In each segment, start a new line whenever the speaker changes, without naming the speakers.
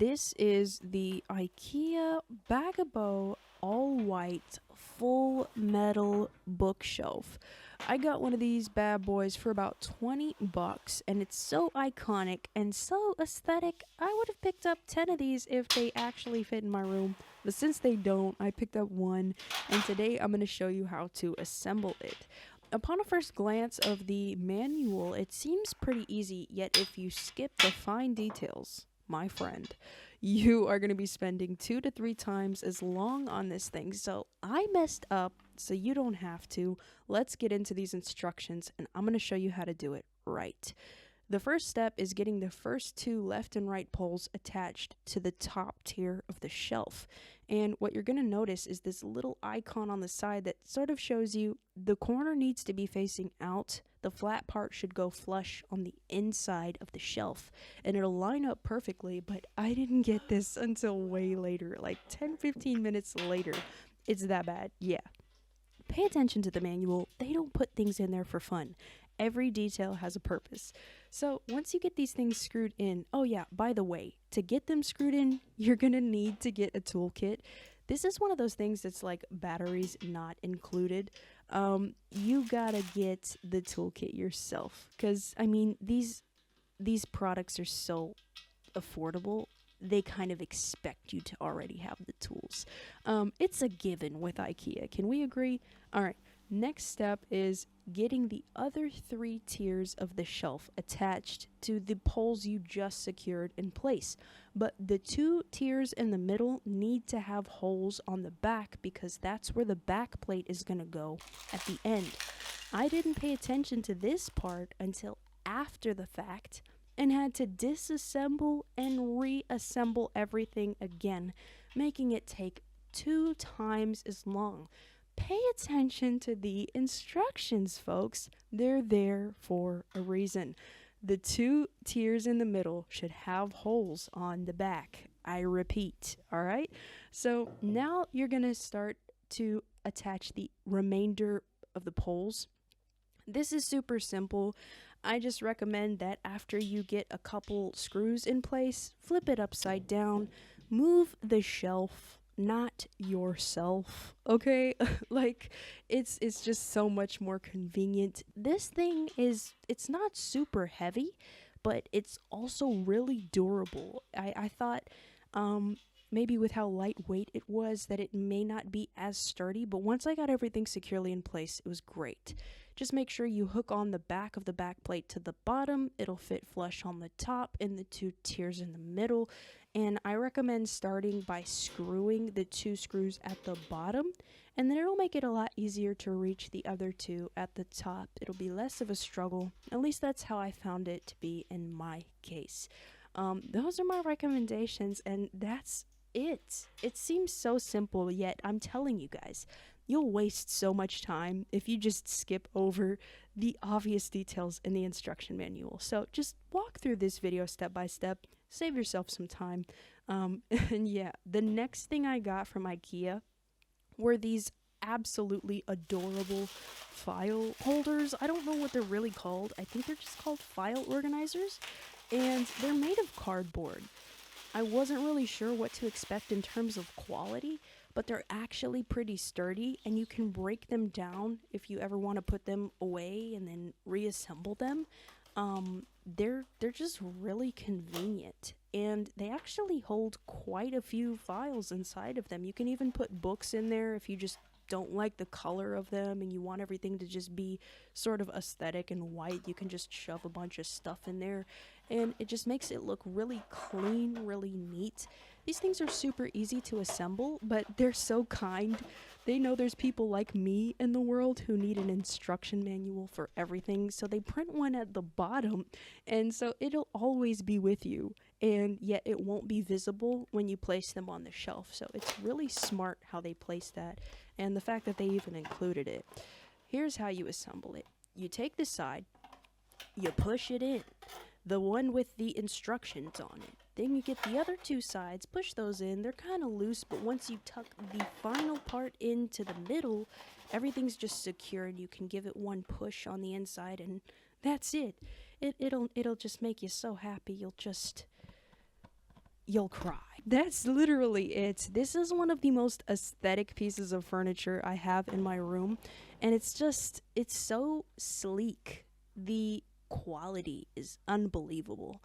This is the Ikea Baggebo all-white full metal bookshelf. I got one of these bad boys for about 20 bucks, and it's so iconic and so aesthetic. I would have picked up 10 of these if they actually fit in my room, but since they don't, I picked up one, and today I'm going to show you how to assemble it. Upon a first glance of the manual, it seems pretty easy, yet if you skip the fine details, my friend, you are going to be spending 2 to 3 times as long on this thing. So I messed up, so you don't have to. Let's get into these instructions, and I'm going to show you how to do it right. The first step is getting the first 2 left and right poles attached to the top tier of the shelf. And what you're going to notice is this little icon on the side that sort of shows you the corner needs to be facing out. The flat part should go flush on the inside of the shelf, and it'll line up perfectly, but I didn't get this until way later, like 10-15 minutes later. It's that bad, yeah. Pay attention to the manual. They don't put things in there for fun. Every detail has a purpose. So once you get these things screwed in, oh yeah, by the way, to get them screwed in, you're gonna need to get a toolkit. This is one of those things that's like batteries not included. You gotta get the toolkit yourself, because I mean these products are so affordable. They kind of expect you to already have the tools. It's a given with IKEA. Can we agree? All right. Next step is getting the other 3 tiers of the shelf attached to the poles you just secured in place. But the 2 tiers in the middle need to have holes on the back, because that's where the back plate is going to go at the end. I didn't pay attention to this part until after the fact and had to disassemble and reassemble everything again, making it take 2 times as long. Pay attention to the instructions, folks. They're there for a reason. The 2 tiers in the middle should have holes on the back. I repeat, all right? So now you're going to start to attach the remainder of the poles. This is super simple. I just recommend that after you get a couple screws in place, flip it upside down, move the shelf, not yourself, okay? Like, it's just so much more convenient. This thing it's not super heavy, but it's also really durable. I thought maybe with how lightweight it was that it may not be as sturdy, but once I got everything securely in place, it was great. Just make sure you hook on the back of the back plate to the bottom. It'll fit flush on the top and the 2 tiers in the middle. And I recommend starting by screwing the 2 screws at the bottom, and then it'll make it a lot easier to reach the other 2 at the top. It'll be less of a struggle. At least that's how I found it to be in my case. Those are my recommendations, and that's it. It seems so simple, yet I'm telling you guys, you'll waste so much time if you just skip over the obvious details in the instruction manual. So just walk through this video step by step, save yourself some time. And yeah, the next thing I got from IKEA were these absolutely adorable file holders. I don't know what they're really called. I think they're just called file organizers, and they're made of cardboard. I wasn't really sure what to expect in terms of quality, but they're actually pretty sturdy, and you can break them down if you ever want to put them away and then reassemble them. They're just really convenient, and they actually hold quite a few files inside of them. You can even put books in there if you just don't like the color of them and you want everything to just be sort of aesthetic and white. You can just shove a bunch of stuff in there, and it just makes it look really clean, really neat. These things are super easy to assemble, but they're so kind. They know there's people like me in the world who need an instruction manual for everything, so they print one at the bottom, and so it'll always be with you, and yet it won't be visible when you place them on the shelf. So it's really smart how they place that, and the fact that they even included it. Here's how you assemble it. You take the side, you push it in, the one with the instructions on it. Then you get the other 2 sides, push those in. They're kind of loose, but once you tuck the final part into the middle, everything's just secure, and you can give it one push on the inside, and that's it. It'll just make you so happy. you'll cry. That's literally it. This is one of the most aesthetic pieces of furniture I have in my room, and it's so sleek. The quality is unbelievable.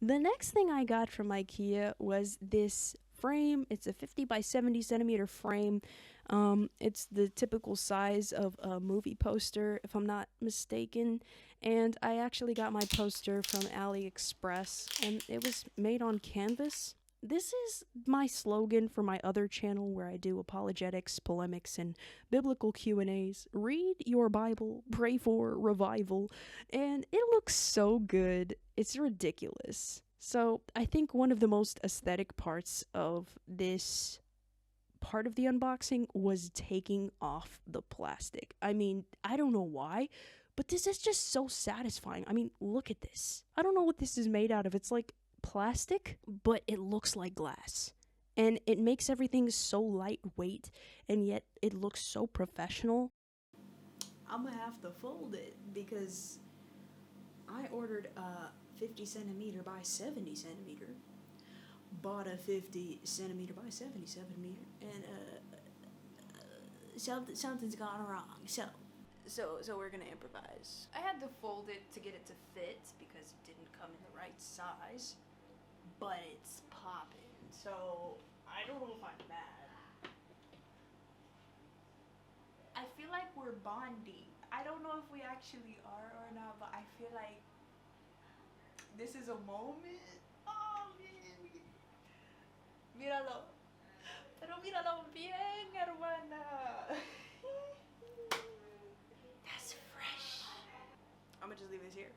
The next thing I got from Ikea was this frame. It's a 50 by 70 centimeter frame. It's the typical size of a movie poster, if I'm not mistaken. And I actually got my poster from AliExpress, and it was made on canvas. This is my slogan for my other channel where I do apologetics, polemics, and biblical Q&As. Read your Bible, pray for revival, and it looks so good. It's ridiculous. So I think one of the most aesthetic parts of this part of the unboxing was taking off the plastic. I mean, I don't know why, but this is just so satisfying. I mean, look at this. I don't know what this is made out of. It's like plastic, but it looks like glass. And it makes everything so lightweight, and yet it looks so professional. I'm gonna have to fold it because I ordered a 50 centimeter by 70 centimeter. Bought a 50 centimeter by 70 centimeter, and something's gone wrong. So we're gonna improvise. I had to fold it to get it to fit because it didn't come in the right size, but it's popping. So I don't know if I'm mad. I feel like we're bonding. I don't know if we actually are or not, but I feel like this is a moment. Oh man. Míralo. Pero míralo bien, hermana. That's fresh. I'm gonna just leave this here.